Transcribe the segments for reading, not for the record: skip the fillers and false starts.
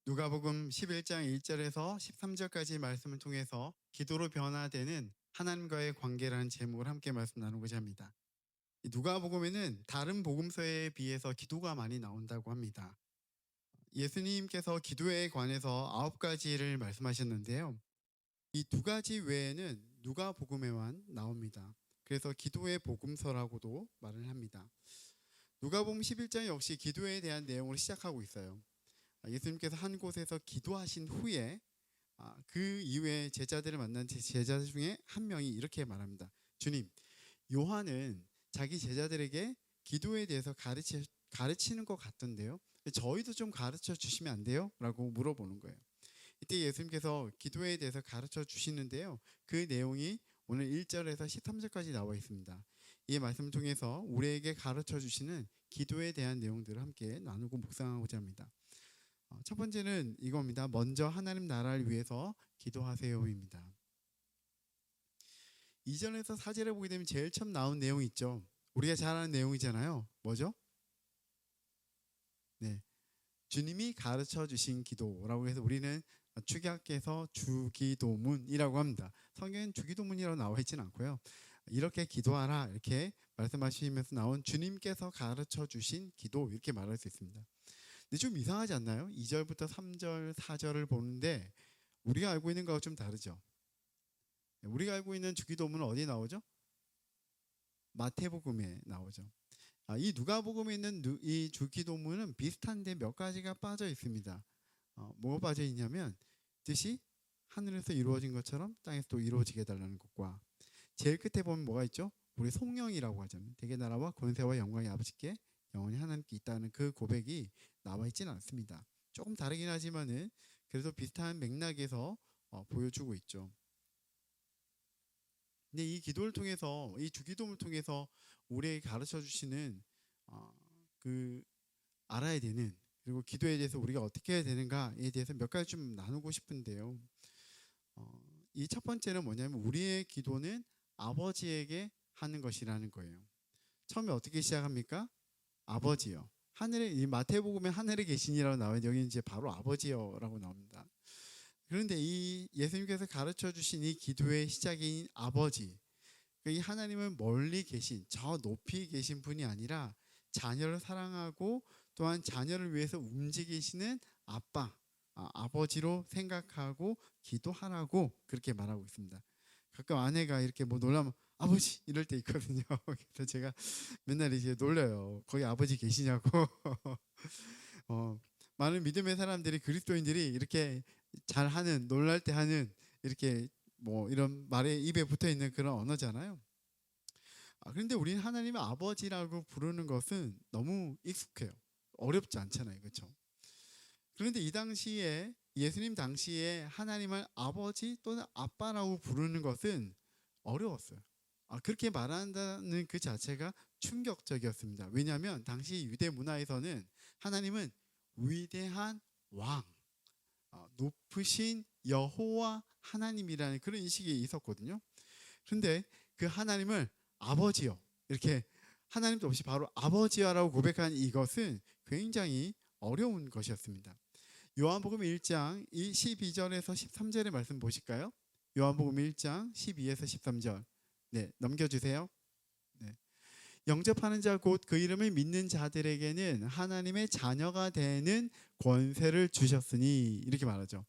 누가복음 11장 1절에서 13절까지 말씀을 통해서 기도로 변화되는 하나님과의 관계라는 제목을 함께 말씀 나누고자 합니다. 이 누가복음에는 다른 복음서에 비해서 기도가 많이 나온다고 합니다. 예수님께서 기도에 관해서 9가지를 말씀하셨는데요. 이 2가지 외에는 누가복음에만 나옵니다. 그래서 기도의 복음서라고도 말을 합니다. 누가복음 11장 역시 기도에 대한 내용으로 시작하고 있어요. 예수님께서 한 곳에서 기도하신 후에 그 이후에 제자들을 만난 제자 중에 한 명이 이렇게 말합니다. 주님, 요한은 자기 제자들에게 기도에 대해서 가르치는 것 같던데요. 저희도 좀 가르쳐 주시면 안 돼요? 라고 물어보는 거예요. 이때 예수님께서 기도에 대해서 가르쳐 주시는데요. 그 내용이 오늘 1절에서 13절까지 나와 있습니다. 이 말씀을 통해서 우리에게 가르쳐 주시는 기도에 대한 내용들을 함께 나누고 묵상하고자 합니다. 첫 번째는 이겁니다. 먼저 하나님 나라를 위해서 기도하세요입니다. 2절에서 4절에 보게 되면 제일 처음 나온 내용이 있죠. 우리가 잘 아는 내용이잖아요. 뭐죠? 네, 주님이 가르쳐 주신 기도라고 해서 우리는 축약해서 주기도문이라고 합니다. 성경엔 주기도문이라고 나와 있지는 않고요. 이렇게 기도하라 이렇게 말씀하시면서 나온 주님께서 가르쳐 주신 기도 이렇게 말할 수 있습니다. 근데 좀 이상하지 않나요? 2절부터 3절, 4절을 보는데 우리가 알고 있는 거하고 좀 다르죠. 우리가 알고 있는 주기도문은 어디에 나오죠? 마태복음에 나오죠. 이 누가복음에 있는 이 주기도문은 비슷한데 몇 가지가 빠져 있습니다. 뭐가 빠져 있냐면 뜻이 하늘에서 이루어진 것처럼 땅에서 또 이루어지게 해달라는 것과 제일 끝에 보면 뭐가 있죠? 우리 송영이라고 하잖아요. 대개 나라와 권세와 영광이 아버지께 영원히 하나님께 있다는 그 고백이 나와 있지는 않습니다. 조금 다르긴 하지만은 그래도 비슷한 맥락에서 보여주고 있죠. 근데 이 기도를 통해서 이 주기도문을 통해서 우리에게 가르쳐 주시는 그 알아야 되는 그리고 기도에 대해서 우리가 어떻게 해야 되는가에 대해서 몇 가지 좀 나누고 싶은데요. 이 첫 번째는 뭐냐면 우리의 기도는 아버지에게 하는 것이라는 거예요. 처음에 어떻게 시작합니까? 아버지요. 하늘에 이 마태복음에 하늘에 계시니라고 나와요. 여기 이제 바로 아버지요라고 나옵니다. 그런데 이 예수님께서 가르쳐 주신 이 기도의 시작인 아버지, 이 하나님은 멀리 계신 저 높이 계신 분이 아니라 자녀를 사랑하고 또한 자녀를 위해서 움직이시는 아빠, 아버지로 생각하고 기도하라고 그렇게 말하고 있습니다. 가끔 아내가 이렇게 뭐 놀라면 아버지 이럴 때 있거든요. 그래서 제가 맨날 이제 놀려요. 거기 아버지 계시냐고. 어, 많은 믿음의 사람들이 그리스도인들이 이렇게 잘하는 놀랄 때 하는 이렇게 뭐 이런 말에 입에 붙어 있는 그런 언어잖아요. 그런데 우리는 하나님의 아버지라고 부르는 것은 너무 익숙해요. 어렵지 않잖아요. 그렇죠? 그런데 이 당시에 예수님 당시에 하나님을 아버지 또는 아빠라고 부르는 것은 어려웠어요. 그렇게 말한다는 그 자체가 충격적이었습니다. 왜냐하면 당시 유대 문화에서는 하나님은 위대한 왕, 높으신 여호와 하나님이라는 그런 인식이 있었거든요. 그런데 그 하나님을 아버지요 이렇게 하나님도 없이 바로 아버지야라고 고백한 이것은 굉장히 어려운 것이었습니다. 요한복음 1장 12절에서 13절의 말씀 보실까요? 요한복음 1장 12에서 13절. 네, 넘겨주세요. 네. 영접하는 자 곧 그 이름을 믿는 자들에게는 하나님의 자녀가 되는 권세를 주셨으니 이렇게 말하죠.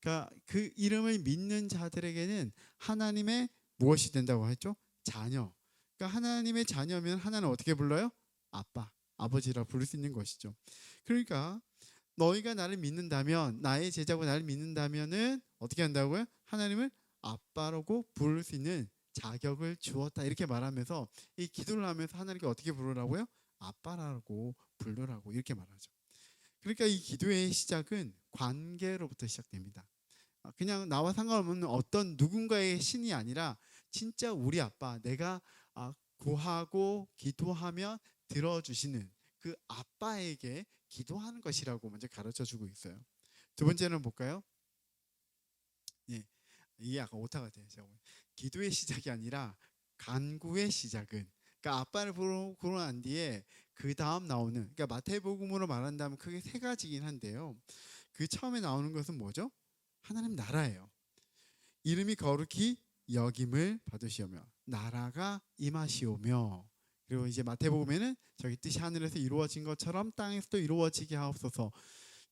그러니까 그 이름을 믿는 자들에게는 하나님의 무엇이 된다고 했죠? 자녀. 그러니까 하나님의 자녀면 하나는 어떻게 불러요? 아빠, 아버지라 부를 수 있는 것이죠. 그러니까 너희가 나를 믿는다면 나의 제자고 나를 믿는다면은 어떻게 한다고요? 하나님을 아빠라고 부를 수 있는 자격을 주었다 이렇게 말하면서 이 기도를 하면서 하나님께 어떻게 부르라고요? 아빠라고 부르라고 이렇게 말하죠. 그러니까 이 기도의 시작은 관계로부터 시작됩니다. 그냥 나와 상관없는 어떤 누군가의 신이 아니라 진짜 우리 아빠, 내가 구하고 기도하면 들어주시는 그 아빠에게 기도하는 것이라고 먼저 가르쳐 주고 있어요. 두 번째는 볼까요? 예, 이게 약간 오타가 돼요. 기도의 시작이 아니라 간구의 시작은 그러니까 아빠를 부르고 난 뒤에 그 다음 나오는 그러니까 마태복음으로 말한다면 크게 세 가지긴 한데요. 그 처음에 나오는 것은 뭐죠? 하나님 나라예요. 이름이 거룩히 여김을 받으시오며 나라가 임하시오며, 그리고 이제 마태복음에는 저기 뜻이 하늘에서 이루어진 것처럼 땅에서도 이루어지게 하옵소서.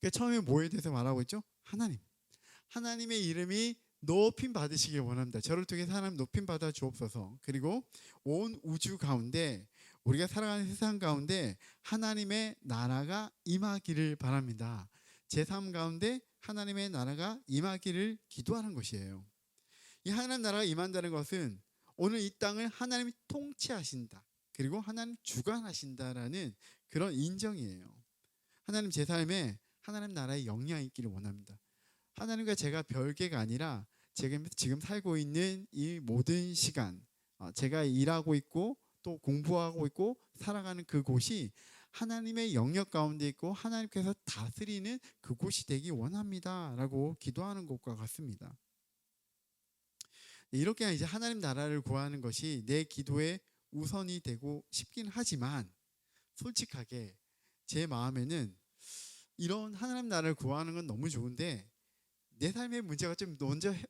그러니까 처음에 뭐에 대해서 말하고 있죠? 하나님의 이름이 높임 받으시길 원합니다. 저를 통해서 하나님 높임 받아 주옵소서. 그리고 온 우주 가운데, 우리가 살아가는 세상 가운데 하나님의 나라가 임하기를 바랍니다. 제3 가운데 하나님의 나라가 임하기를 기도하는 것이에요. 이 하나님 나라가 임한다는 것은 오늘 이 땅을 하나님이 통치하신다, 그리고 하나님 주관하신다라는 그런 인정이에요. 하나님 제 삶에 하나님 나라의 영향이 있기를 원합니다. 하나님과 제가 별개가 아니라 지금 살고 있는 이 모든 시간, 제가 일하고 있고 또 공부하고 있고 살아가는 그곳이 하나님의 영역 가운데 있고 하나님께서 다스리는 그곳이 되기 원합니다라고 기도하는 것과 같습니다. 이렇게 이제 하나님 나라를 구하는 것이 내 기도의 우선이 되고 싶긴 하지만, 솔직하게 제 마음에는 이런 하나님 나라를 구하는 건 너무 좋은데 내 삶의 문제가 좀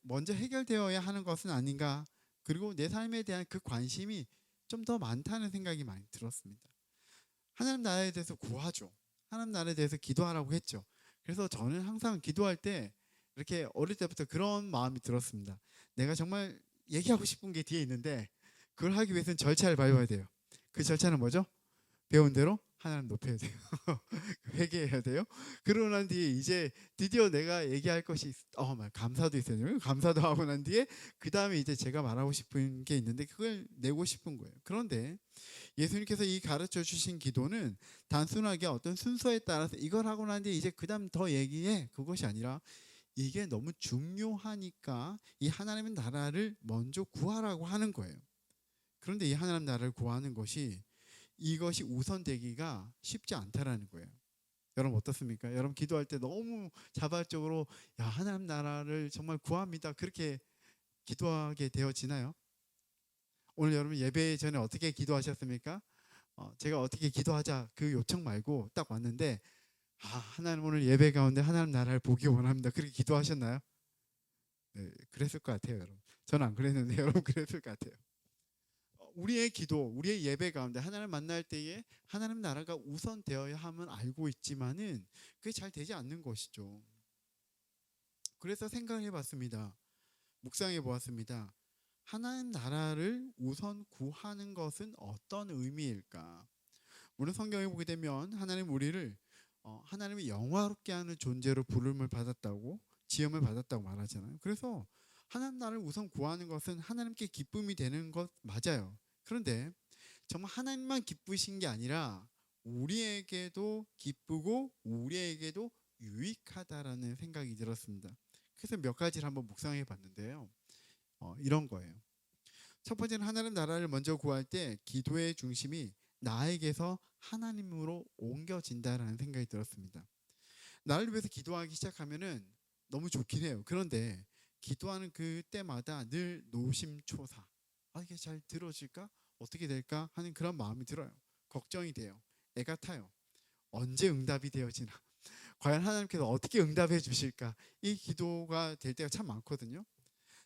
먼저 해결되어야 하는 것은 아닌가, 그리고 내 삶에 대한 그 관심이 좀 더 많다는 생각이 많이 들었습니다. 하나님 나라에 대해서 구하죠. 하나님 나라에 대해서 기도하라고 했죠. 그래서 저는 항상 기도할 때 이렇게 어릴 때부터 그런 마음이 들었습니다. 내가 정말 얘기하고 싶은 게 뒤에 있는데 그걸 하기 위해서는 절차를 밟아야 돼요. 그 절차는 뭐죠? 배운 대로 하나님 높여야 돼요. 회개해야 돼요. 그러고 난 뒤에 이제 드디어 내가 얘기할 것이 감사도 있어요. 감사도 하고 난 뒤에 그 다음에 이제 제가 말하고 싶은 게 있는데 그걸 내고 싶은 거예요. 그런데 예수님께서 이 가르쳐 주신 기도는 단순하게 어떤 순서에 따라서 이걸 하고 난 뒤에 이제 그 다음 더 얘기해, 그것이 아니라 이게 너무 중요하니까 이 하나님의 나라를 먼저 구하라고 하는 거예요. 그런데 이 하나님 나라를 구하는 것이, 이것이 우선되기가 쉽지 않다라는 거예요. 여러분 어떻습니까? 여러분 기도할 때 너무 자발적으로 하나님 나라를 정말 구합니다, 그렇게 기도하게 되어지나요? 오늘 여러분 예배 전에 어떻게 기도하셨습니까? 제가 어떻게 기도하자 그 요청 말고 딱 왔는데 하나님 오늘 예배 가운데 하나님 나라를 보기 원합니다, 그렇게 기도하셨나요? 네, 그랬을 것 같아요. 여러분 저는 안 그랬는데 여러분 그랬을 것 같아요. 우리의 기도, 우리의 예배 가운데 하나님을 만날 때에 하나님 나라가 우선되어야 함은 알고 있지만은 그게 잘 되지 않는 것이죠. 그래서 생각해 봤습니다. 묵상해 보았습니다. 하나님 나라를 우선 구하는 것은 어떤 의미일까? 오늘 성경에 보게 되면 하나님 우리를 하나님이 영화롭게 하는 존재로 부름을 받았다고, 지음을 받았다고 말하잖아요. 그래서 하나님 나라를 우선 구하는 것은 하나님께 기쁨이 되는 것 맞아요. 그런데 정말 하나님만 기쁘신 게 아니라 우리에게도 기쁘고 우리에게도 유익하다라는 생각이 들었습니다. 그래서 몇 가지를 한번 묵상해 봤는데요. 이런 거예요. 첫 번째는 하나님 나라를 먼저 구할 때 기도의 중심이 나에게서 하나님으로 옮겨진다라는 생각이 들었습니다. 나를 위해서 기도하기 시작하면은 너무 좋긴 해요. 그런데 기도하는 그때마다 늘 노심초사, 이게 잘 들어질까? 어떻게 될까? 하는 그런 마음이 들어요. 걱정이 돼요. 애가 타요. 언제 응답이 되어지나? 과연 하나님께서 어떻게 응답해 주실까? 이 기도가 될 때가 참 많거든요.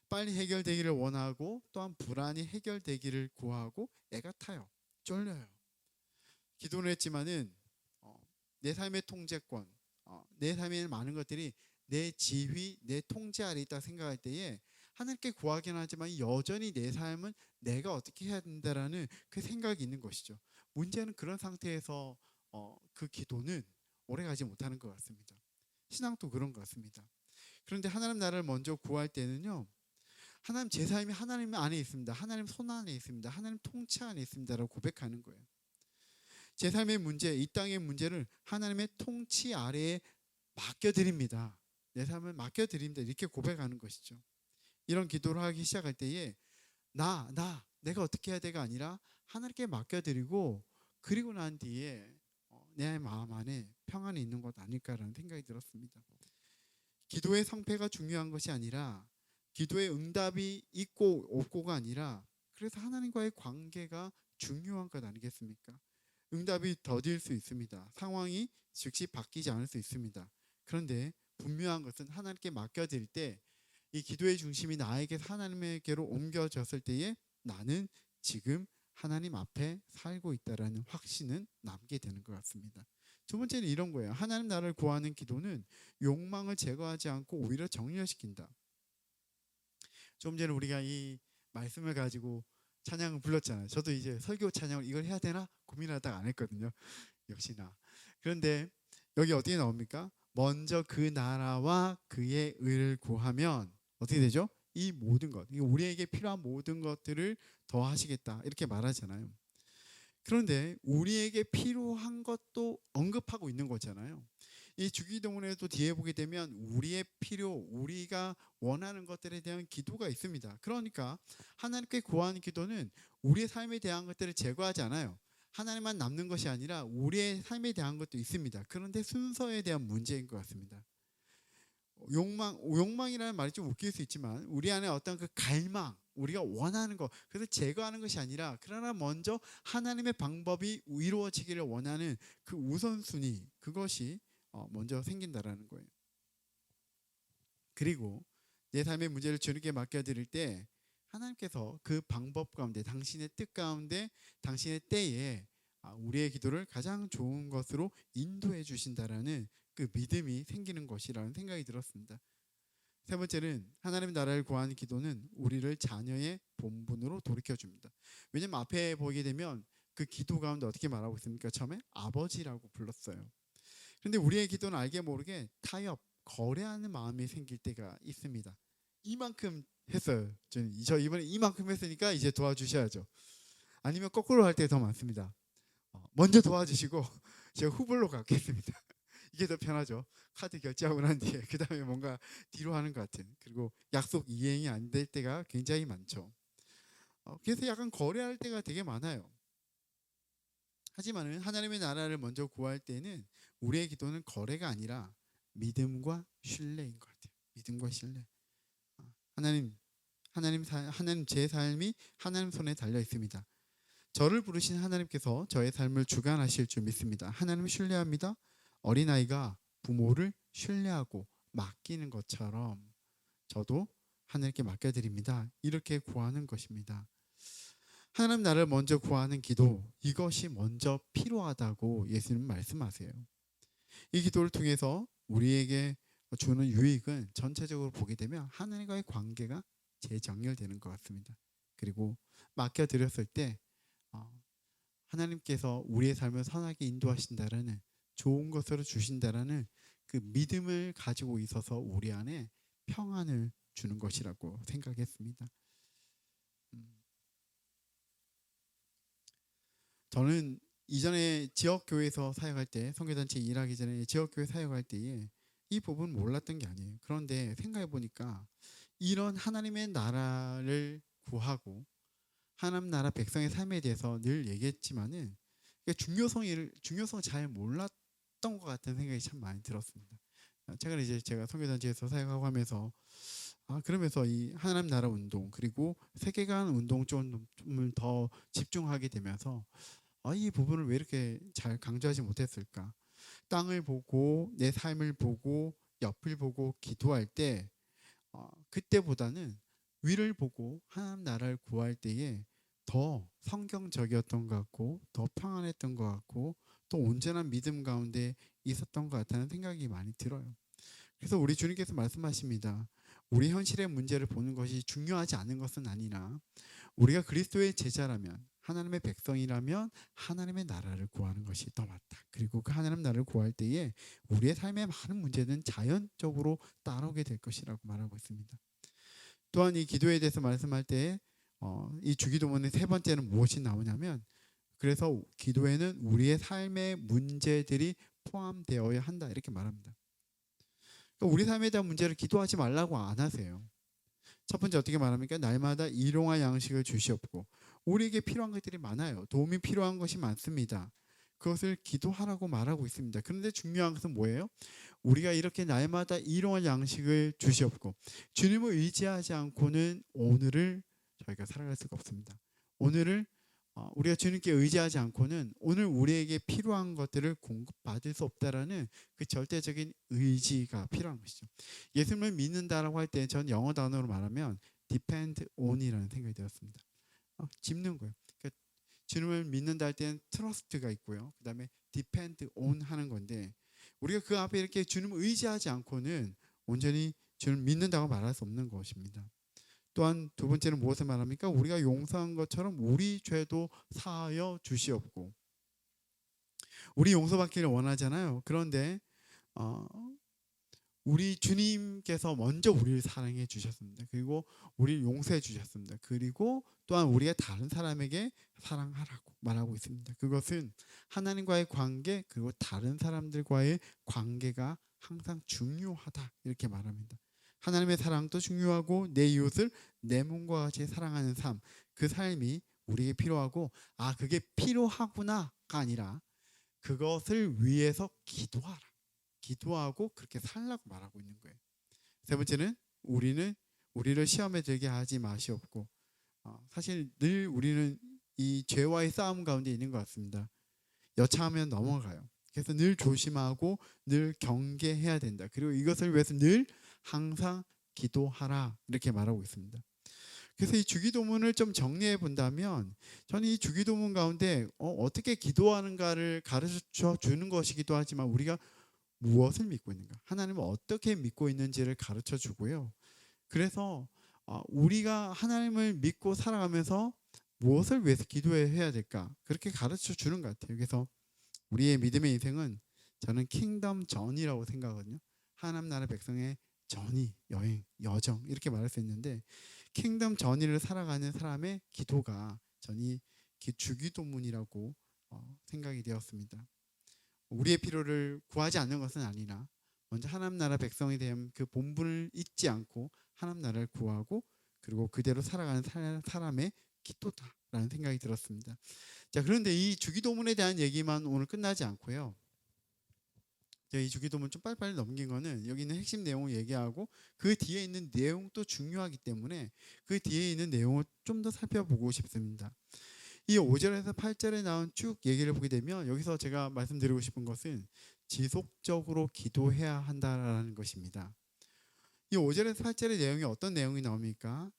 빨리 해결되기를 원하고 또한 불안이 해결되기를 구하고 애가 타요. 쫄려요. 기도를 했지만은 내 삶의 통제권, 내 삶에 있는 많은 것들이 내 지휘, 내 통제 아래 있다 생각할 때에 하나님께 구하긴 하지만 여전히 내 삶은 내가 어떻게 해야 된다라는 그 생각이 있는 것이죠. 문제는 그런 상태에서 그 기도는 오래가지 못하는 것 같습니다. 신앙도 그런 것 같습니다. 그런데 하나님 나라를 먼저 구할 때는요, 하나님 제 삶이 하나님 안에 있습니다, 하나님 손 안에 있습니다, 하나님 통치 안에 있습니다라고 고백하는 거예요. 제 삶의 문제, 이 땅의 문제를 하나님의 통치 아래에 맡겨드립니다. 내 삶을 맡겨드립니다, 이렇게 고백하는 것이죠. 이런 기도를 하기 시작할 때에 내가 어떻게 해야 돼가 아니라 하나님께 맡겨드리고, 그리고 난 뒤에 내 마음 안에 평안이 있는 것 아닐까라는 생각이 들었습니다. 기도의 성패가 중요한 것이 아니라 기도의 응답이 있고 없고가 아니라, 그래서 하나님과의 관계가 중요한 것 아니겠습니까? 응답이 더딜 수 있습니다. 상황이 즉시 바뀌지 않을 수 있습니다. 그런데 분명한 것은 하나님께 맡겨드릴 때 이 기도의 중심이 나에게서 하나님에게로 옮겨졌을 때에 나는 지금 하나님 앞에 살고 있다라는 확신은 남게 되는 것 같습니다. 두 번째는 이런 거예요. 하나님 나라를 구하는 기도는 욕망을 제거하지 않고 오히려 정렬시킨다. 좀 전에 우리가 이 말씀을 가지고 찬양을 불렀잖아요. 저도 이제 설교 찬양을 이걸 해야 되나 고민하다가 안 했거든요. 역시나. 그런데 여기 어떻게 나옵니까? 먼저 그 나라와 그의 의를 구하면 어떻게 되죠? 이 모든 것, 우리에게 필요한 모든 것들을 더하시겠다 이렇게 말하잖아요. 그런데 우리에게 필요한 것도 언급하고 있는 거잖아요. 이 주기도문에도 뒤에 보게 되면 우리의 필요, 우리가 원하는 것들에 대한 기도가 있습니다. 그러니까 하나님께 구하는 기도는 우리의 삶에 대한 것들을 제거하지 않아요. 하나님만 남는 것이 아니라 우리의 삶에 대한 것도 있습니다. 그런데 순서에 대한 문제인 것 같습니다. 욕망이라는 말이 좀 웃길 수 있지만 우리 안에 어떤 그 갈망, 우리가 원하는 것, 그래서 제거하는 것이 아니라 그러나 먼저 하나님의 방법이 이루어지기를 원하는 그 우선순위, 그것이 먼저 생긴다라는 거예요. 그리고 내 삶의 문제를 주님께 맡겨드릴 때 하나님께서 그 방법 가운데, 당신의 뜻 가운데, 당신의 때에 우리의 기도를 가장 좋은 것으로 인도해 주신다라는 그 믿음이 생기는 것이라는 생각이 들었습니다. 세 번째는 하나님의 나라를 구하는 기도는 우리를 자녀의 본분으로 돌이켜줍니다. 왜냐하면 앞에 보게 되면 그 기도 가운데 어떻게 말하고 있습니까? 처음에 아버지라고 불렀어요. 그런데 우리의 기도는 알게 모르게 타협, 거래하는 마음이 생길 때가 있습니다. 이만큼 했어요. 저 이번에 이만큼 했으니까 이제 도와주셔야죠. 아니면 거꾸로 할 때 더 많습니다. 먼저 도와주시고 제가 후불로 갖겠습니다. 이게 더 편하죠. 카드 결제하고 난 뒤에 그 다음에 뭔가 뒤로 하는 것 같은, 그리고 약속 이행이 안 될 때가 굉장히 많죠. 그래서 약간 거래할 때가 되게 많아요. 하지만은 하나님의 나라를 먼저 구할 때는 우리의 기도는 거래가 아니라 믿음과 신뢰인 것 같아요. 믿음과 신뢰. 하나님 제 삶이 하나님 손에 달려 있습니다. 저를 부르신 하나님께서 저의 삶을 주관하실 줄 믿습니다. 하나님을 신뢰합니다. 어린아이가 부모를 신뢰하고 맡기는 것처럼 저도 하나님께 맡겨드립니다. 이렇게 구하는 것입니다. 하나님 나라를 먼저 구하는 기도, 이것이 먼저 필요하다고 예수님은 말씀하세요. 이 기도를 통해서 우리에게 주는 유익은 전체적으로 보게 되면 하나님과의 관계가 재정렬되는 것 같습니다. 그리고 맡겨드렸을 때 하나님께서 우리의 삶을 선하게 인도하신다라는, 좋은 것으로 주신다라는 그 믿음을 가지고 있어서 우리 안에 평안을 주는 것이라고 생각했습니다. 저는 이전에 지역교회에서 사역할 때, 선교단체 일하기 전에 지역교회 사역할 때에 이 부분 몰랐던 게 아니에요. 그런데 생각해 보니까 이런 하나님의 나라를 구하고 하나님 나라 백성의 삶에 대해서 늘 얘기했지만은 중요성을 잘 몰랐던 것 같은 생각이 참 많이 들었습니다. 최근에 이제 제가 선교단체에서 사역하고 하면서 그러면서 이 하나님 나라 운동, 그리고 세계관 운동 쪽을 더 집중하게 되면서 이 부분을 왜 이렇게 잘 강조하지 못했을까? 땅을 보고 내 삶을 보고 옆을 보고 기도할 때 그때보다는 위를 보고 하나님 나라를 구할 때에 더 성경적이었던 것 같고, 더 평안했던 것 같고, 또 온전한 믿음 가운데 있었던 것 같다는 생각이 많이 들어요. 그래서 우리 주님께서 말씀하십니다. 우리 현실의 문제를 보는 것이 중요하지 않은 것은 아니나 우리가 그리스도의 제자라면, 하나님의 백성이라면 하나님의 나라를 구하는 것이 더 맞다. 그리고 그 하나님 나라를 구할 때에 우리의 삶의 많은 문제는 자연적으로 따라오게 될 것이라고 말하고 있습니다. 또한 이 기도에 대해서 말씀할 때 이 주기도문의 세 번째는 무엇이 나오냐면, 그래서 기도에는 우리의 삶의 문제들이 포함되어야 한다 이렇게 말합니다. 그러니까 우리 삶에 대한 문제를 기도하지 말라고 안 하세요. 첫 번째 어떻게 말합니까? 날마다 일용할 양식을 주시옵고. 우리에게 필요한 것들이 많아요. 도움이 필요한 것이 많습니다. 그것을 기도하라고 말하고 있습니다. 그런데 중요한 것은 뭐예요? 우리가 이렇게 날마다 일용할 양식을 주시옵고, 주님을 의지하지 않고는 오늘을 저희가 살아갈 수가 없습니다. 오늘을 우리가 주님께 의지하지 않고는 오늘 우리에게 필요한 것들을 공급받을 수 없다라는 그 절대적인 의지가 필요한 것이죠. 예수님을 믿는다라고 할 때 전 영어 단어로 말하면 depend on이라는 생각이 들었습니다. 짚는 거예요. 그러니까 주님을 믿는다 할 때는 trust가 있고요. 그 다음에 depend on 하는 건데 우리가 그 앞에 이렇게 주님을 의지하지 않고는 온전히 주님을 믿는다고 말할 수 없는 것입니다. 또한 두 번째는 무엇을 말합니까? 우리가 용서한 것처럼 우리 죄도 사하여 주시옵고. 우리 용서받기를 원하잖아요. 그런데 어, 우리 주님께서 먼저 우리를 사랑해 주셨습니다. 그리고 우리를 용서해 주셨습니다. 그리고 또한 우리가 다른 사람에게 사랑하라고 말하고 있습니다. 그것은 하나님과의 관계 그리고 다른 사람들과의 관계가 항상 중요하다 이렇게 말합니다. 하나님의 사랑도 중요하고 내 이웃을 내 몸과 같이 사랑하는 삶, 그 삶이 우리에게 필요하고 그게 필요하구나가 아니라 그것을 위해서 기도하라. 기도하고 그렇게 살라고 말하고 있는 거예요. 세 번째는 우리를 시험에 들게 하지 마시옵고. 사실 늘 우리는 이 죄와의 싸움 가운데 있는 것 같습니다. 여차하면 넘어가요. 그래서 늘 조심하고 늘 경계해야 된다. 그리고 이것을 위해서 늘 항상 기도하라 이렇게 말하고 있습니다. 그래서 이 주기도문을 좀 정리해 본다면 저는 이 주기도문 가운데 어떻게 기도하는가를 가르쳐 주는 것이기도 하지만 우리가 무엇을 믿고 있는가, 하나님을 어떻게 믿고 있는지를 가르쳐 주고요. 그래서 우리가 하나님을 믿고 살아가면서 무엇을 위해서 기도해야 될까 그렇게 가르쳐 주는 것 같아요. 그래서 우리의 믿음의 인생은 저는 킹덤 전이라고 생각하거든요. 하나님 나라 백성의 전이, 여행, 여정 이렇게 말할 수 있는데 킹덤 전이를 살아가는 사람의 기도가 전이 주기도문이라고 생각이 되었습니다. 우리의 필요를 구하지 않는 것은 아니라 먼저 하나님 나라 백성에 대한 그 본분을 잊지 않고 하나님 나라를 구하고 그리고 그대로 살아가는 사람의 기도다라는 생각이 들었습니다. 자, 그런데 이 주기도문에 대한 얘기만 오늘 끝나지 않고요. 이 주기도문 좀 빨리빨리 넘긴 거는 여기 있는 핵심 내용을 얘기하고 그 뒤에 있는 내용도 중요하기 때문에 그 뒤에 있는 내용을 좀 더 살펴보고 싶습니다. 이 5절에서 8절에 나온 쭉 얘기를 보게 되면 여기서 제가 말씀드리고 싶은 것은 지속적으로 기도해야 한다라는 것입니다. 이 5절에서 8절의 내용이 어떤 내용이 나옵니까?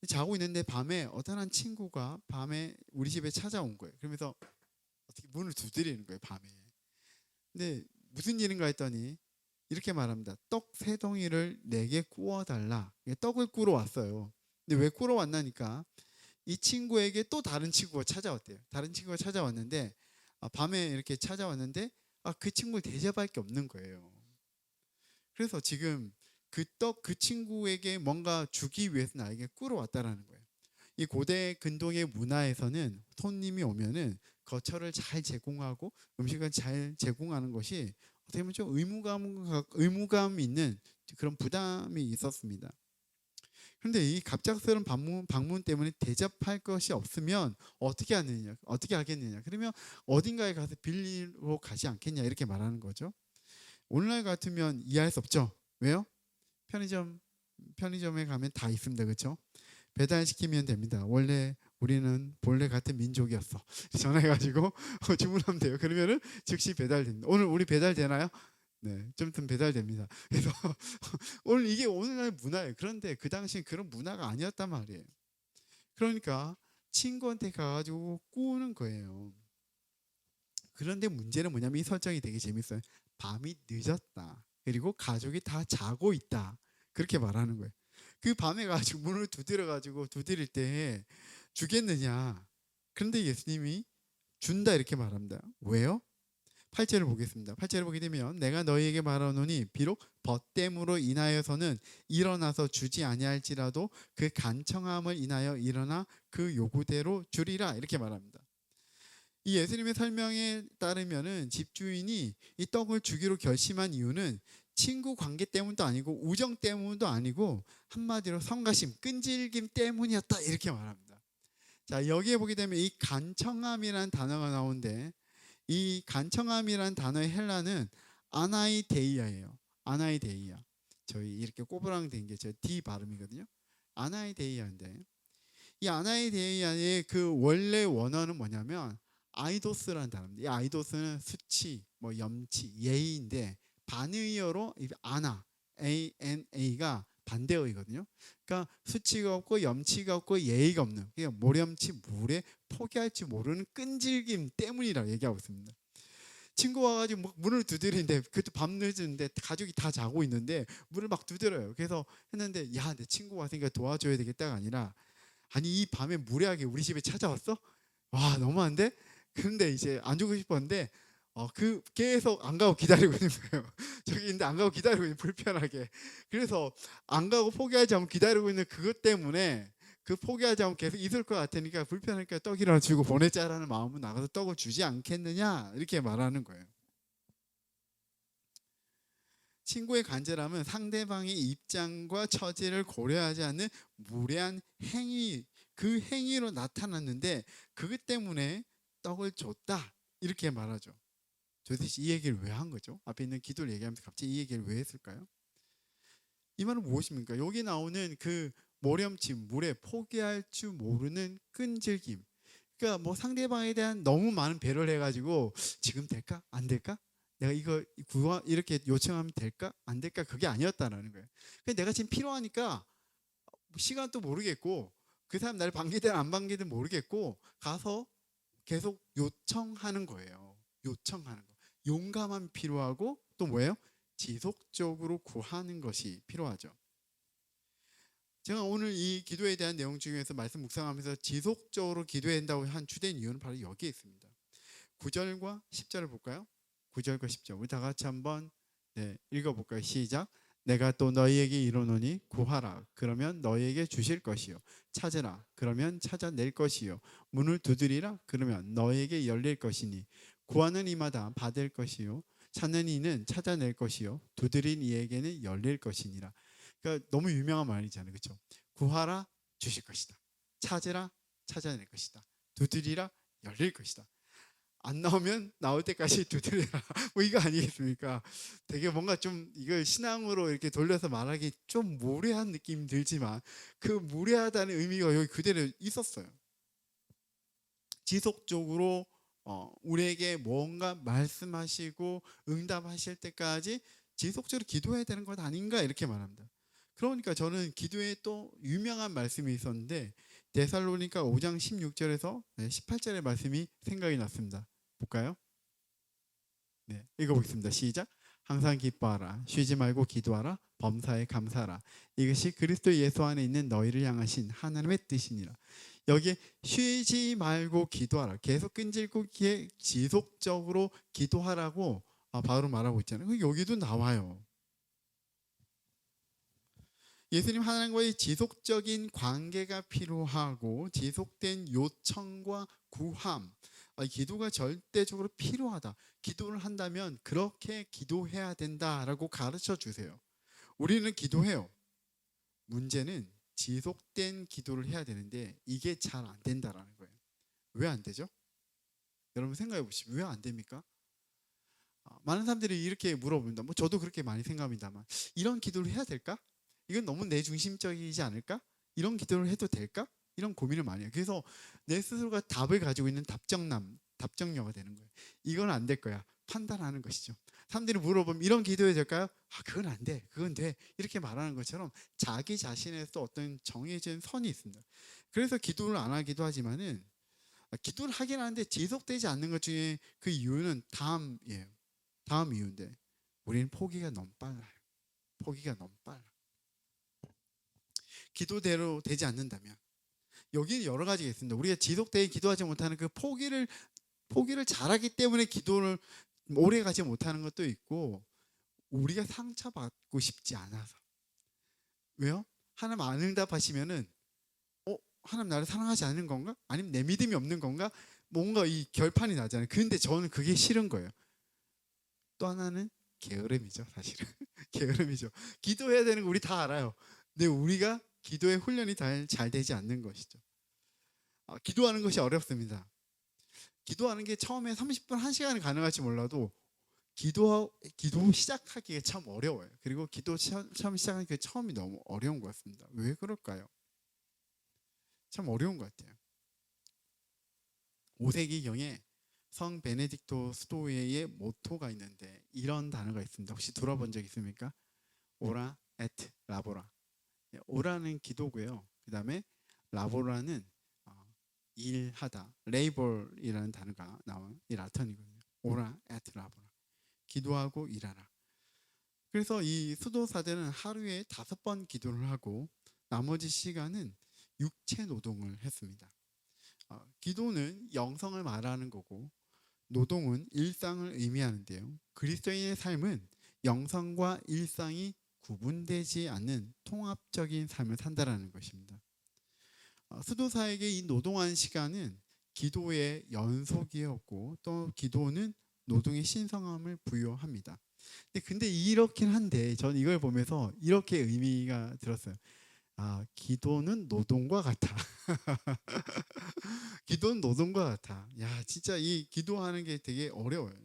자고 있는데 밤에 어떤 한 친구가 밤에 우리 집에 찾아온 거예요. 그러면서 어떻게 문을 두드리는 거예요, 밤에. 근데 무슨 일인가 했더니 이렇게 말합니다. 떡 3덩이를 내게 구워달라. 떡을 구러 왔어요. 근데 왜 구러 왔나니까 이 친구에게 또 다른 친구가 찾아왔대요. 다른 친구가 찾아왔는데 밤에 이렇게 찾아왔는데 그 친구를 대접할 게 없는 거예요. 그래서 지금 그 친구에게 뭔가 주기 위해서 나에게 끌어왔다라는 거예요. 이 고대 근동의 문화에서는 손님이 오면은 거처를 잘 제공하고 음식을 잘 제공하는 것이 어떻게 보면 좀 의무감 있는 그런 부담이 있었습니다. 그런데 이 갑작스러운 방문 때문에 대접할 것이 없으면 어떻게 하겠느냐? 그러면 어딘가에 가서 빌리러 가지 않겠냐 이렇게 말하는 거죠. 오늘날 같으면 이해할 수 없죠. 왜요? 편의점에 가면 다 있습니다. 그렇죠? 배달시키면 됩니다. 원래 우리는 본래 같은 민족이었어. 전화해가지고 주문하면 돼요. 그러면은 즉시 배달됩니다. 오늘 우리 배달되나요? 네, 좀 있으면 배달됩니다. 그래서 오늘 이게 오늘날 문화예요. 그런데 그 당시엔 그런 문화가 아니었단 말이에요. 그러니까 친구한테 가가지고 꾸는 거예요. 그런데 문제는 뭐냐면 이 설정이 되게 재밌어요. 밤이 늦었다. 그리고 가족이 다 자고 있다. 그렇게 말하는 거예요. 그 밤에 가지고 문을 두드릴 때 주겠느냐. 그런데 예수님이 준다 이렇게 말합니다. 왜요? 8절을 보겠습니다. 8절을 보게 되면 내가 너희에게 말하노니 비록 벗됨으로 인하여서는 일어나서 주지 아니할지라도 그 간청함을 인하여 일어나 그 요구대로 주리라 이렇게 말합니다. 이 예수님의 설명에 따르면은 집주인이 이 떡을 주기로 결심한 이유는 친구 관계 때문도 아니고 우정 때문도 아니고 한마디로 성가심, 끈질김 때문이었다 이렇게 말합니다. 자, 여기에 보게 되면 이 간청함이라는 단어가 나오는데 이 간청함이라는 단어의 헬라는 아나이데이아예요. 아나이데이아. 저희 이렇게 꼬부랑 된 게 저 D 발음이거든요. 아나이데이아인데 이 아나이데이아의 그 원래 원어는 뭐냐면 아이도스라는 단어입니다. 이 아이도스는 수치, 뭐 염치, 예의인데 반의어로 이 아나, ANA가 반대어이거든요. 그러니까 수치가 없고 염치가 없고 예의가 없는, 그냥 모렴치 물에 포기할 줄 모르는 끈질김 때문이라고 얘기하고 있습니다. 친구 와가지고 막 문을 두드리는데, 그것도 밤 늦은데 가족이 다 자고 있는데 문을 막 두드려요. 그래서 했는데, 야, 내 친구 왔으니까 도와줘야 되겠다가 아니라, 아니 이 밤에 무례하게 우리 집에 찾아왔어? 와, 너무한데? 근데 이제 안 주고 싶었는데 그 계속 안 가고 기다리고 있는 거예요. 저기 있는데 안 가고 기다리고 있는, 불편하게. 그래서 안 가고 포기하지 않고 기다리고 있는 그것 때문에, 그 포기하지 않고 계속 있을 것 같으니까 불편하니까 떡이라도 주고 보내자라는 마음은 나가서 떡을 주지 않겠느냐, 이렇게 말하는 거예요. 친구의 간절함은 상대방의 입장과 처지를 고려하지 않는 무례한 행위, 그 행위로 나타났는데 그것 때문에 떡을 줬다, 이렇게 말하죠. 도대체 이 얘기를 왜 한 거죠? 앞에 있는 기도를 얘기하면서 갑자기 이 얘기를 왜 했을까요? 이 말은 무엇입니까? 여기 나오는 그 모렴침, 물에 포기할 줄 모르는 끈질김. 그러니까 뭐 상대방에 대한 너무 많은 배려를 해가지고 지금 될까? 안 될까? 내가 이거 구하 이렇게 요청하면 될까? 안 될까? 그게 아니었다라는 거예요. 그러니까 내가 지금 필요하니까 시간도 모르겠고 그 사람 나를 반기든 안 반기든 모르겠고 가서 계속 요청하는 거예요. 요청하는 거. 용감함이 필요하고 또 뭐예요? 지속적으로 구하는 것이 필요하죠. 제가 오늘 이 기도에 대한 내용 중에서 말씀 묵상하면서 지속적으로 기도해야 한다고 한 주된 이유는 바로 여기에 있습니다. 9절과 10절을 볼까요? 9절과 10절 우리 다 같이 한번 읽어볼까요? 시작. 내가 또 너희에게 이르노니 구하라 그러면 너희에게 주실 것이요 찾으라 그러면 찾아낼 것이요 문을 두드리라 그러면 너희에게 열릴 것이니 구하는 이마다 받을 것이요 찾는 이는 찾아낼 것이요 두드린 이에게는 열릴 것이니라. 그러니까 너무 유명한 말이잖아요, 그렇죠? 구하라 주실 것이다. 찾으라 찾아낼 것이다. 두드리라 열릴 것이다. 안 나오면 나올 때까지 두드려라. 뭐 이거 아니겠습니까? 되게 뭔가 좀 이걸 신앙으로 이렇게 돌려서 말하기 좀 무례한 느낌이 들지만 그 무례하다는 의미가 여기 그대로 있었어요. 지속적으로 우리에게 뭔가 말씀하시고 응답하실 때까지 지속적으로 기도해야 되는 것 아닌가, 이렇게 말합니다. 그러니까 저는 기도에 또 유명한 말씀이 있었는데 데살로니가 5장 16절에서 18절의 말씀이 생각이 났습니다. 볼까요? 네, 읽어보겠습니다. 시작. 항상 기뻐하라. 쉬지 말고 기도하라. 범사에 감사하라. 이것이 그리스도 예수 안에 있는 너희를 향하신 하나님의 뜻이니라. 여기에 쉬지 말고 기도하라. 계속 끈질고 지속적으로 기도하라고 바로 말하고 있잖아요. 여기도 나와요. 예수님 하나님과의 지속적인 관계가 필요하고 지속된 요청과 구함, 기도가 절대적으로 필요하다. 기도를 한다면 그렇게 기도해야 된다라고 가르쳐 주세요. 우리는 기도해요. 문제는 지속된 기도를 해야 되는데 이게 잘 안 된다라는 거예요. 왜 안 되죠? 여러분 생각해 보시면 왜 안 됩니까? 많은 사람들이 이렇게 물어봅니다. 뭐 저도 그렇게 많이 생각합니다만, 이런 기도를 해야 될까? 이건 너무 내 중심적이지 않을까? 이런 기도를 해도 될까? 이런 고민을 많이 해요. 그래서 내 스스로가 답을 가지고 있는 답정녀가 되는 거예요. 이건 안 될 거야. 판단하는 것이죠. 사람들이 물어보면 이런 기도해도 될까요? 그건 안 돼. 그건 돼. 이렇게 말하는 것처럼 자기 자신에서 어떤 정해진 선이 있습니다. 그래서 기도를 안 하기도 하지만은, 기도를 하긴 하는데 지속되지 않는 것 중에 그 이유는 다음이에요. 다음 이유인데 우리는 포기가 너무 빨라요. 포기가 너무 빨라. 기도대로 되지 않는다면, 여기는 여러 가지가 있습니다. 우리가 지속되게 기도하지 못하는 그 포기를 잘하기 때문에 기도를 오래 가지 못하는 것도 있고, 우리가 상처받고 싶지 않아서. 왜요? 하나님 안 응답하시면은 하나님 나를 사랑하지 않는 건가? 아니면 내 믿음이 없는 건가? 뭔가 이 결판이 나잖아요. 근데 저는 그게 싫은 거예요. 또 하나는 게으름이죠, 사실은. 게으름이죠. 기도해야 되는 거 우리 다 알아요. 근데 우리가 기도의 훈련이 잘 되지 않는 것이죠. 기도하는 것이 어렵습니다. 기도하는 게 처음에 30분, 1시간이 가능할지 몰라도 기도 시작하기가 참 어려워요. 그리고 기도 처음 시작하는 게 처음이 너무 어려운 것 같습니다. 왜 그럴까요? 참 어려운 것 같아요. 5세기경에 성 베네딕토 수도회의 모토가 있는데 이런 단어가 있습니다. 혹시 들어본 적 있습니까? 오라 에트 라보라. 오라는 기도고요. 그 다음에 라보라는 일하다. 레이벌이라는 단어가 나온 이 라틴이거든요. 오라 에트 라보라. 기도하고 일하라. 그래서 이 수도사대는 하루에 5번 기도를 하고 나머지 시간은 육체 노동을 했습니다. 기도는 영성을 말하는 거고 노동은 일상을 의미하는데요. 그리스도인의 삶은 영성과 일상이 구분되지 않는 통합적인 삶을 산다라는 것입니다. 수도사에게 이 노동한 시간은 기도의 연속이었고 또 기도는 노동의 신성함을 부여합니다. 근데 이렇긴 한데 저는 이걸 보면서 이렇게 의미가 들었어요. 기도는 노동과 같아. 기도는 노동과 같아. 야, 진짜 이 기도하는 게 되게 어려워요.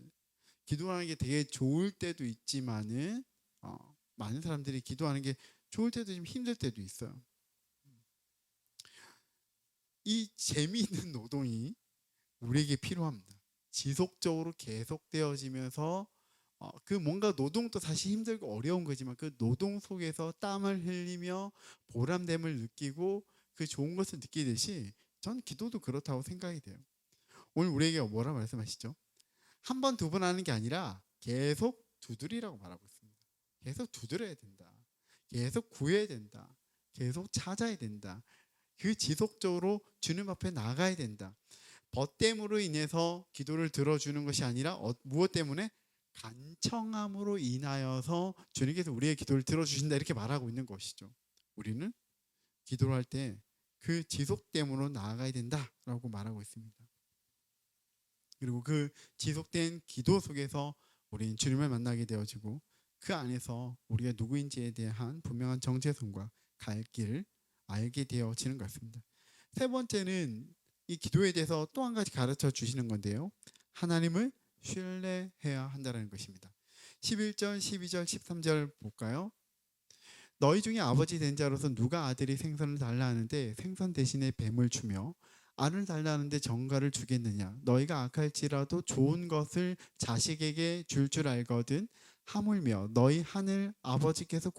기도하는 게 되게 좋을 때도 있지만은 많은 사람들이 기도하는 게 좋을 때도 좀 힘들 때도 있어요. 이 재미있는 노동이 우리에게 필요합니다. 지속적으로 계속되어지면서 그 뭔가 노동도 사실 힘들고 어려운 거지만 그 노동 속에서 땀을 흘리며 보람됨을 느끼고 그 좋은 것을 느끼듯이 전 기도도 그렇다고 생각이 돼요. 오늘 우리에게 뭐라 말씀하시죠? 한 번, 두 번 하는 게 아니라 계속 두드리라고 말하고 있습니다. 계속 두드려야 된다. 계속 구해야 된다. 계속 찾아야 된다. 그 지속적으로 주님 앞에 나가야 된다. 벗됨으로 인해서 기도를 들어주는 것이 아니라 무엇 때문에? 간청함으로 인하여서 주님께서 우리의 기도를 들어주신다 이렇게 말하고 있는 것이죠. 우리는 기도를 할 때 그 지속됨으로 나아가야 된다라고 말하고 있습니다. 그리고 그 지속된 기도 속에서 우리는 주님을 만나게 되어지고 그 안에서 우리가 누구인지에 대한 분명한 정체성과 갈 길을 알게 되어지는 것 같습니다. 세 번째는 이 기도에 대해서 또 한 가지 가르쳐 주시는 건데요. 하나님을 신뢰해야 한다는 것입니다. 11절, 12절, 13절 볼까요? 너희 중에 아버지 된 자로서 누가 아들이 생선을 달라 하는데 생선 대신에 뱀을 주며 알을 달라 하는데 정갈을 주겠느냐? 너희가 악할지라도 좋은 것을 자식에게 줄 알거든. 하물며 너희 하늘 아버지께서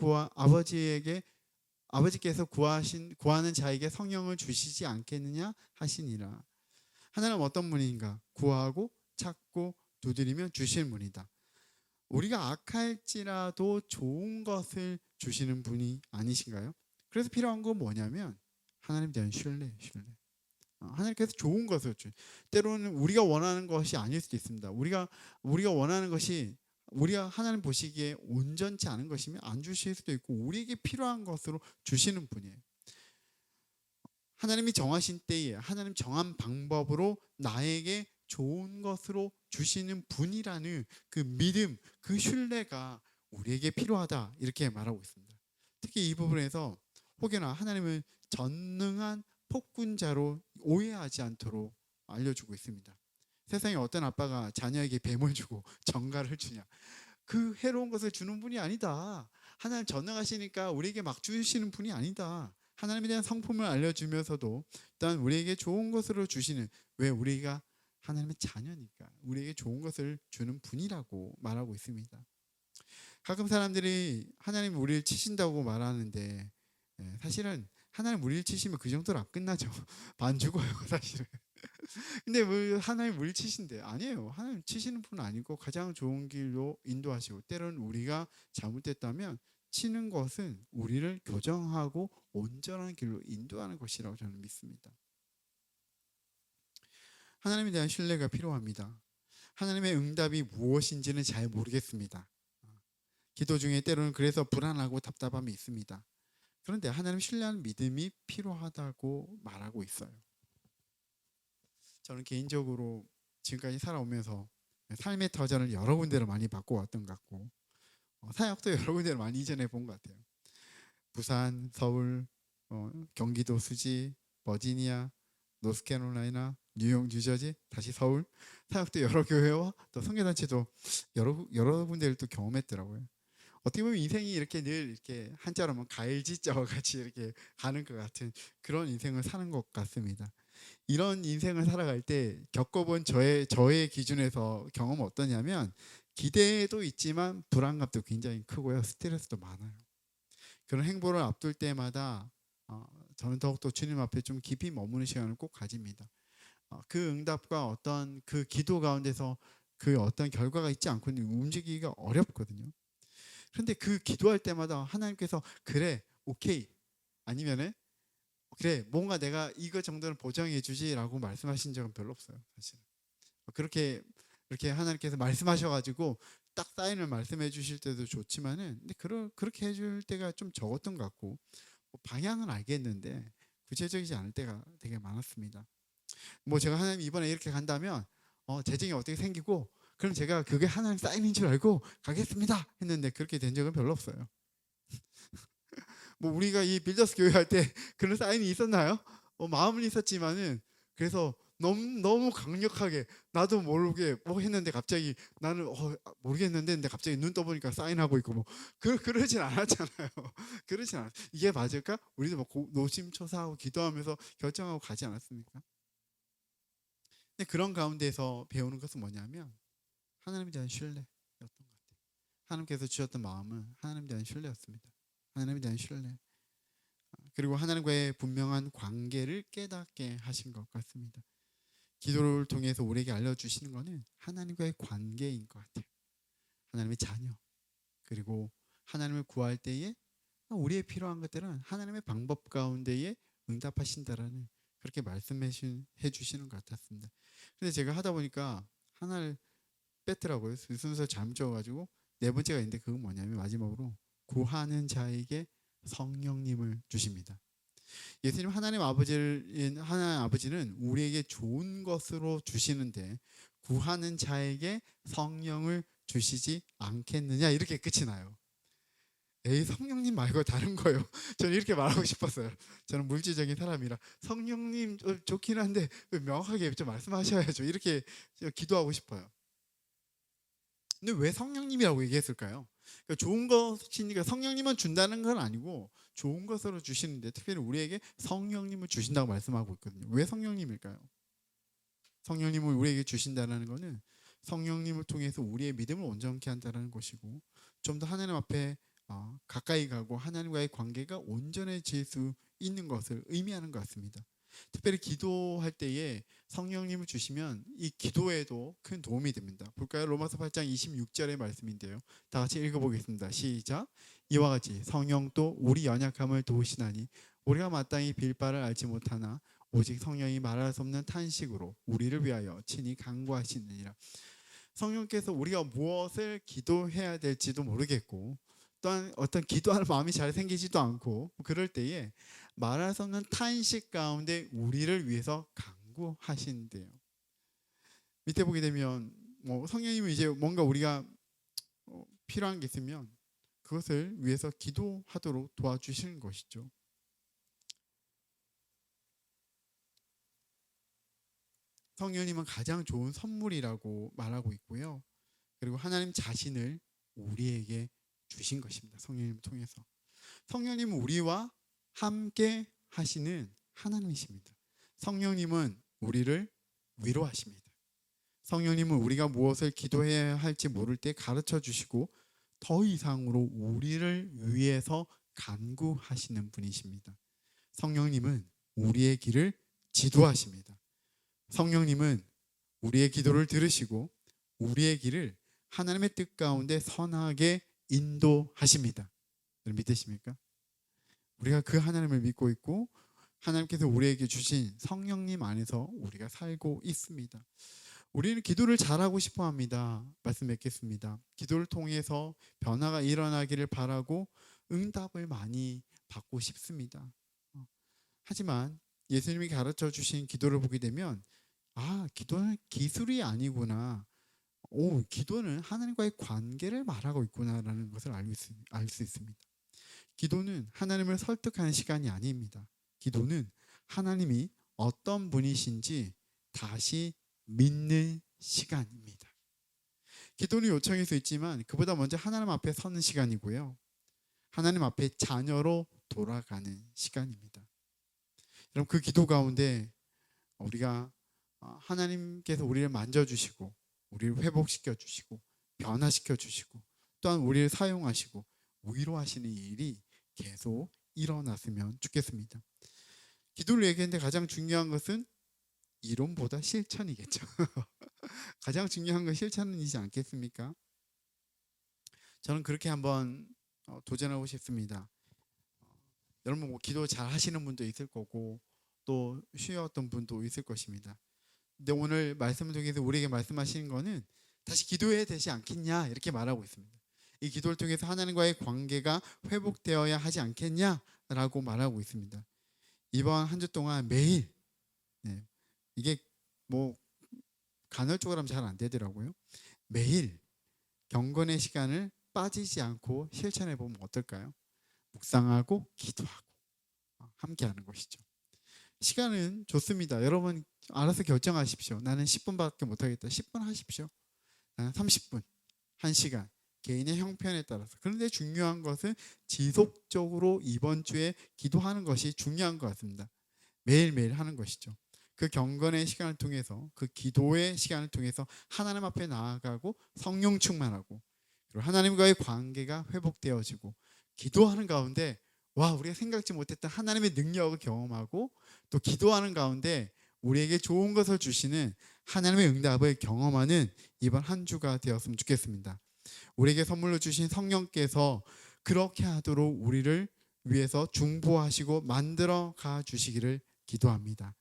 구하는 자에게 성령을 주시지 않겠느냐 하시니라. 하나님은 어떤 분인가? 구하고 찾고 두드리면 주시는 분이다. 우리가 악할지라도 좋은 것을 주시는 분이 아니신가요? 그래서 필요한 건 뭐냐면 하나님에 대한 신뢰. 하나님께서 좋은 것을 때로는 우리가 원하는 것이 아닐 수도 있습니다. 우리가 원하는 것이 우리가 하나님 보시기에 온전치 않은 것이면 안 주실 수도 있고 우리에게 필요한 것으로 주시는 분이에요. 하나님이 정하신 때에 하나님 정한 방법으로 나에게 좋은 것으로 주시는 분이라는 그 믿음, 그 신뢰가 우리에게 필요하다 이렇게 말하고 있습니다. 특히 이 부분에서 혹여나 하나님을 전능한 폭군자로 오해하지 않도록 알려주고 있습니다. 세상에 어떤 아빠가 자녀에게 뱀을 주고 정갈을 주냐? 그 해로운 것을 주는 분이 아니다. 하나님 전능하시니까 우리에게 막 주시는 분이 아니다. 하나님에 대한 성품을 알려주면서도 일단 우리에게 좋은 것으로 주시는, 왜 우리가 하나님의 자녀니까 우리에게 좋은 것을 주는 분이라고 말하고 있습니다. 가끔 사람들이 하나님 우리를 치신다고 말하는데 사실은 하나님 우리를 치시면 그 정도로 안 끝나죠. 반 죽어요 사실은. 근데 왜 하나님 우리를 치신대? 아니에요. 하나님 치시는 분은 아니고 가장 좋은 길로 인도하시고 때로는 우리가 잘못됐다면 치는 것은 우리를 교정하고 온전한 길로 인도하는 것이라고 저는 믿습니다. 하나님에 대한 신뢰가 필요합니다. 하나님의 응답이 무엇인지는 잘 모르겠습니다. 기도 중에 때로는 그래서 불안하고 답답함이 있습니다. 그런데 하나님 신뢰하는 믿음이 필요하다고 말하고 있어요. 저는 개인적으로 지금까지 살아오면서 삶의 터전을 여러 군데로 많이 바꿔왔던 것 같고 사역도 여러 군데를 많이 이전해 본 것 같아요. 부산, 서울, 경기도 수지, 버지니아, 노스캐롤라이나, 뉴욕, 뉴저지, 다시 서울, 사역도 여러 교회와 또 선교단체도 여러 군데를 또 경험했더라고요. 어떻게 보면 인생이 이렇게 늘 이렇게 한자로 하면 가일지자와 같이 이렇게 가는 것 같은 그런 인생을 사는 것 같습니다. 이런 인생을 살아갈 때 겪어본 저의 기준에서 경험은 어떠냐면 기대도 있지만 불안감도 굉장히 크고요. 스트레스도 많아요. 그런 행보를 앞둘 때마다 어, 저는 더욱더 주님 앞에 좀 깊이 머무는 시간을 꼭 가집니다. 그 응답과 어떤 그 기도 가운데서 그 어떤 결과가 있지 않고는 움직이기가 어렵거든요. 그런데 그 기도할 때마다 하나님께서 그래, 오케이, 아니면은 그래, 뭔가 내가 이거 정도는 보장해 주지라고 말씀하신 적은 별로 없어요, 사실은. 그렇게 이렇게 하나님께서 말씀하셔가지고 딱 사인을 말씀해 주실 때도 좋지만은 근데 그렇게 해줄 때가 좀 적었던 것 같고 뭐 방향은 알겠는데 구체적이지 않을 때가 되게 많았습니다. 뭐 제가 하나님 이번에 이렇게 간다면 재정이 어떻게 생기고 그럼 제가 그게 하나님 사인인 줄 알고 가겠습니다 했는데 그렇게 된 적은 별로 없어요. 뭐 우리가 이 빌더스 교회 할 때 그런 사인이 있었나요? 마음은 있었지만은 그래서 너무 강력하게 나도 모르게 뭐 했는데 갑자기 나는 모르겠는데 근데 갑자기 눈 떠보니까 사인하고 있고 뭐 그러진 않았잖아요. 그러진 않았. 이게 맞을까? 우리도 뭐 노심초사하고 기도하면서 결정하고 가지 않았습니까? 근데 그런 가운데서 배우는 것은 뭐냐면 하나님에 대한 신뢰였던 것 같아요. 하나님께서 주셨던 마음은 하나님에 대한 신뢰였습니다. 하나님에 대한 신뢰. 그리고 하나님과의 분명한 관계를 깨닫게 하신 것 같습니다. 기도를 통해서 우리에게 알려주시는 것은 하나님과의 관계인 것 같아요. 하나님의 자녀. 그리고 하나님을 구할 때에 우리의 필요한 것들은 하나님의 방법 가운데에 응답하신다라는 그렇게 말씀해 주시는 것 같았습니다. 근데 제가 하다 보니까 하나를 뺐더라고요. 순서 잘못 적어가지고 네 번째가 있는데 그건 뭐냐면 마지막으로 구하는 자에게 성령님을 주십니다. 예수님 하나님 아버지는 우리에게 좋은 것으로 주시는데 구하는 자에게 성령을 주시지 않겠느냐 이렇게 끝이 나요. 에이 성령님 말고 다른 거요. 저는 이렇게 말하고 싶었어요. 저는 물질적인 사람이라 성령님 좋긴 한데 명확하게 좀 말씀하셔야죠. 이렇게 기도하고 싶어요. 근데 왜 성령님이라고 얘기했을까요? 그러니까 좋은 것이니까 성령님은 준다는 건 아니고 좋은 것으로 주시는데 특별히 우리에게 성령님을 주신다고 말씀하고 있거든요. 왜 성령님일까요? 성령님을 우리에게 주신다는 것은 성령님을 통해서 우리의 믿음을 온전케 한다는 것이고 좀 더 하나님 앞에 가까이 가고 하나님과의 관계가 온전해질 수 있는 것을 의미하는 것 같습니다. 특별히 기도할 때에 성령님을 주시면 이 기도에도 큰 도움이 됩니다. 볼까요? 로마서 8장 26절의 말씀인데요. 다 같이 읽어보겠습니다. 시작. 이와 같이 성령도 우리 연약함을 도우시나니 우리가 마땅히 빌 바를 알지 못하나 오직 성령이 말할 수 없는 탄식으로 우리를 위하여 친히 간구하시느니라. 성령께서 우리가 무엇을 기도해야 될지도 모르겠고 또한 어떤 기도하는 마음이 잘 생기지도 않고 그럴 때에 말할 수 없는 탄식 가운데 우리를 위해서 간구하신대요. 밑에 보게 되면 뭐 성령님은 이제 뭔가 우리가 필요한 게 있으면 그것을 위해서 기도하도록 도와주시는 것이죠. 성령님은 가장 좋은 선물이라고 말하고 있고요. 그리고 하나님 자신을 우리에게 주신 것입니다. 성령님을 통해서. 성령님은 우리와 함께 하시는 하나님이십니다. 성령님은 우리를 위로하십니다. 성령님은 우리가 무엇을 기도해야 할지 모를 때 가르쳐 주시고 더 이상으로 우리를 위해서 간구하시는 분이십니다. 성령님은 우리의 길을 지도하십니다. 성령님은 우리의 기도를 들으시고 우리의 길을 하나님의 뜻 가운데 선하게 인도하십니다. 믿으십니까? 우리가 그 하나님을 믿고 있고 하나님께서 우리에게 주신 성령님 안에서 우리가 살고 있습니다. 우리는 기도를 잘하고 싶어 합니다. 말씀 맺겠습니다. 기도를 통해서 변화가 일어나기를 바라고 응답을 많이 받고 싶습니다. 하지만 예수님이 가르쳐 주신 기도를 보게 되면 기도는 기술이 아니구나. 기도는 하나님과의 관계를 말하고 있구나라는 것을 알 수 있습니다. 기도는 하나님을 설득하는 시간이 아닙니다. 기도는 하나님이 어떤 분이신지 다시 믿는 시간입니다. 기도는 요청일 수 있지만 그보다 먼저 하나님 앞에 서는 시간이고요. 하나님 앞에 자녀로 돌아가는 시간입니다. 여러분, 그 기도 가운데 우리가 하나님께서 우리를 만져주시고 우리를 회복시켜 주시고 변화시켜 주시고 또한 우리를 사용하시고 위로하시는 일이 계속 일어났으면 좋겠습니다. 기도를 얘기했는데 가장 중요한 것은 이론보다 실천이겠죠. 가장 중요한 건 실천이지 않겠습니까? 저는 그렇게 한번 도전하고 싶습니다. 여러분, 뭐 기도 잘 하시는 분도 있을 거고 또 쉬었던 분도 있을 것입니다. 근데 오늘 말씀을 통해서 우리에게 말씀하시는 거는 다시 기도해야 되지 않겠냐 이렇게 말하고 있습니다. 이 기도를 통해서 하나님과의 관계가 회복되어야 하지 않겠냐라고 말하고 있습니다. 이번 한 주 동안 매일, 이게 뭐 간헐적으로 하면 잘 안 되더라고요. 매일 경건의 시간을 빠지지 않고 실천해 보면 어떨까요? 묵상하고 기도하고 함께 하는 것이죠. 시간은 좋습니다. 여러분 알아서 결정하십시오. 나는 10분밖에 못하겠다. 10분 하십시오. 나는 30분, 1시간. 개인의 형편에 따라서. 그런데 중요한 것은 지속적으로 이번 주에 기도하는 것이 중요한 것 같습니다. 매일매일 하는 것이죠. 그 경건의 시간을 통해서, 그 기도의 시간을 통해서 하나님 앞에 나아가고 성령 충만하고 그리고 하나님과의 관계가 회복되어지고 기도하는 가운데 우리가 생각지 못했던 하나님의 능력을 경험하고 또 기도하는 가운데 우리에게 좋은 것을 주시는 하나님의 응답을 경험하는 이번 한 주가 되었으면 좋겠습니다. 우리에게 선물로 주신 성령께서 그렇게 하도록 우리를 위해서 중보하시고 만들어 가 주시기를 기도합니다.